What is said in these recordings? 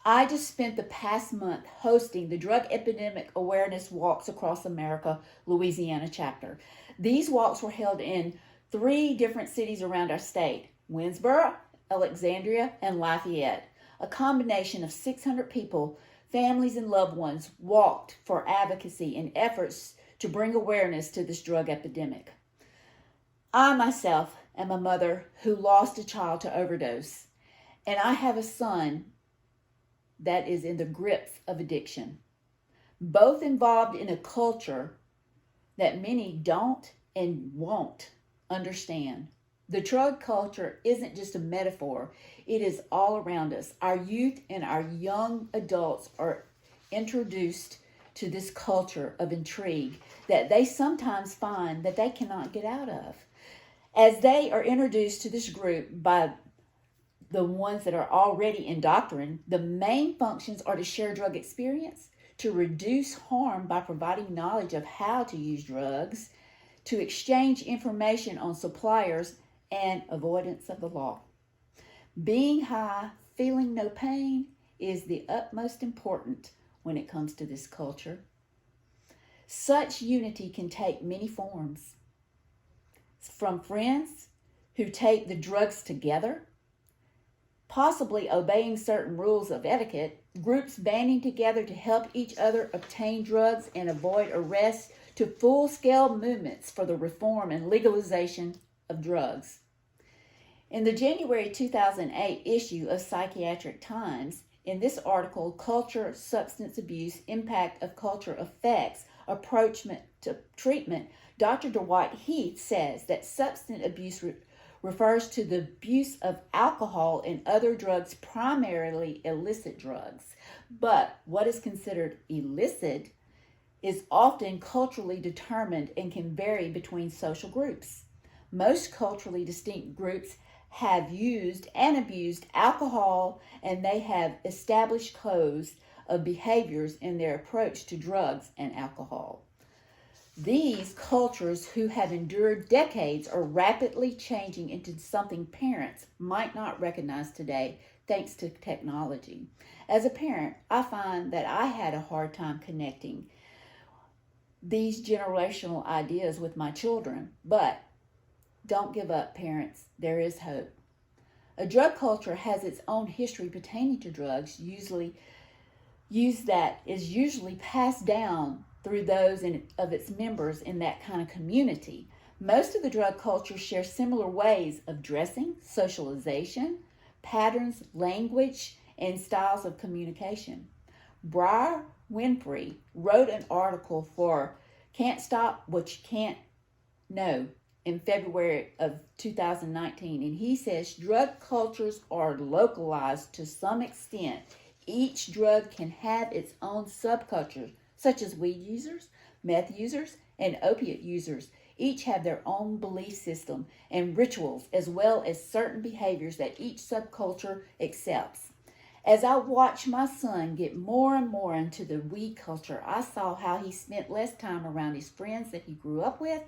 I just spent the past month hosting the Drug Epidemic Awareness Walks Across America, Louisiana chapter. These walks were held in 3 different cities around our state: Winsboro, Alexandria, and Lafayette. A combination of 600 people, families, and loved ones walked for advocacy and efforts to bring awareness to this drug epidemic. I myself am a mother who lost a child to overdose, and I have a son that is in the grips of addiction, both involved in a culture that many don't and won't understand. The drug culture isn't just a metaphor, it is all around us. Our youth and our young adults are introduced to this culture of intrigue that they sometimes find that they cannot get out of. As they are introduced to this group by the ones that are already indoctrinated, the main functions are to share drug experience, to reduce harm by providing knowledge of how to use drugs, to exchange information on suppliers, and avoidance of the law. Being high, feeling no pain is the utmost important when it comes to this culture. Such unity can take many forms. From friends who take the drugs together, possibly obeying certain rules of etiquette, groups banding together to help each other obtain drugs and avoid arrest, to full-scale movements for the reform and legalization of drugs. In the January 2008 issue of Psychiatric Times, in this article, Culture, Substance Abuse, Impact of Culture Affects Approach to Treatment, Dr. Dwight Heath says that substance abuse refers to the abuse of alcohol and other drugs, primarily illicit drugs. But what is considered illicit is often culturally determined and can vary between social groups. Most culturally distinct groups have used and abused alcohol, and they have established codes of behaviors in their approach to drugs and alcohol. These cultures, who have endured decades, are rapidly changing into something parents might not recognize today thanks to technology. As a parent, I find that I had a hard time connecting these generational ideas with my children, but don't give up, parents. There is hope. A drug culture has its own history pertaining to drugs, usually passed down through those of its members in that kind of community. Most of the drug cultures share similar ways of dressing, socialization, patterns, language, and styles of communication. Briar Winfrey wrote an article for Can't Stop What You Can't Know in February of 2019, and he says drug cultures are localized to some extent. Each drug can have its own subculture, such as weed users, meth users, and opiate users. Each have their own belief system and rituals, as well as certain behaviors that each subculture accepts. As I watched my son get more and more into the weed culture, I saw how he spent less time around his friends that he grew up with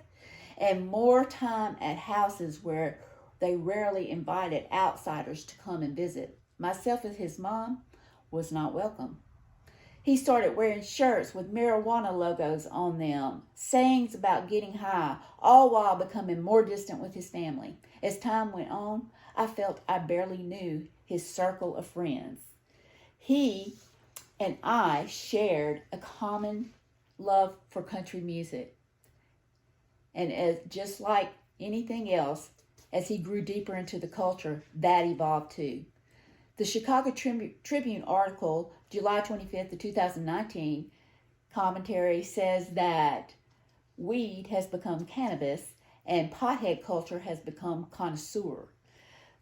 and more time at houses where they rarely invited outsiders to come and visit. Myself as his mom was not welcome. He started wearing shirts with marijuana logos on them, sayings about getting high, all while becoming more distant with his family. As time went on, I felt I barely knew his circle of friends. He and I shared a common love for country music. And just like anything else, as he grew deeper into the culture, that evolved too. The Chicago Tribune article, July 25th of 2019, commentary says that weed has become cannabis and pothead culture has become connoisseur.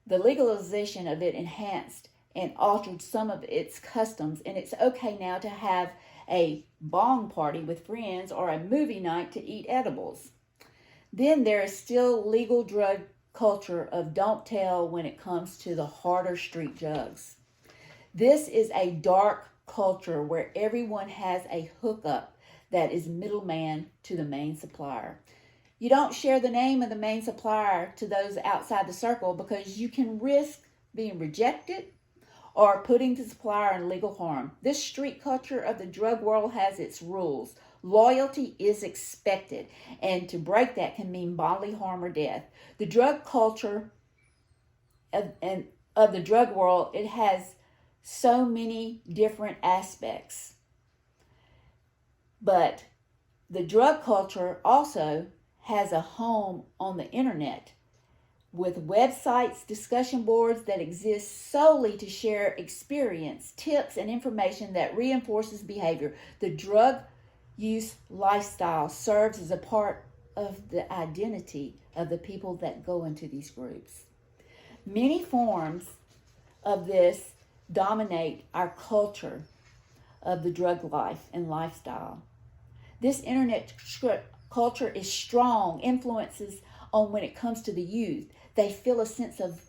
The legalization of it enhanced and altered some of its customs, and it's okay now to have a bong party with friends or a movie night to eat edibles. Then there is still legal drug culture of don't tell when it comes to the harder street drugs. This is a dark culture where everyone has a hookup that is middleman to the main supplier. You don't share the name of the main supplier to those outside the circle because you can risk being rejected or putting the supplier in legal harm. This street culture of the drug world has its rules. Loyalty is expected, and to break that can mean bodily harm or death. The drug culture of the drug world, it has so many different aspects. But the drug culture also has a home on the internet with websites, discussion boards that exist solely to share experience, tips, and information that reinforces behavior. The drug use lifestyle serves as a part of the identity of the people that go into these groups. Many forms of this dominate our culture of the drug life and lifestyle. This internet culture is strong influences on when it comes to the youth. They feel a sense of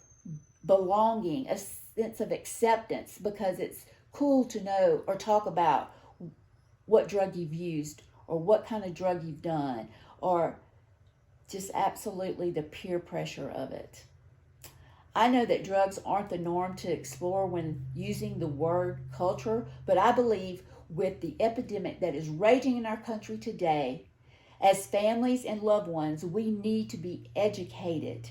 belonging, a sense of acceptance because it's cool to know or talk about what drug you've used or what kind of drug you've done, or just absolutely the peer pressure of it. I know that drugs aren't the norm to explore when using the word culture, but I believe with the epidemic that is raging in our country today, as families and loved ones, we need to be educated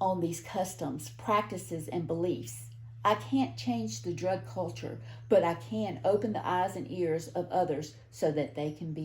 on these customs, practices, and beliefs. I can't change the drug culture, but I can open the eyes and ears of others so that they can be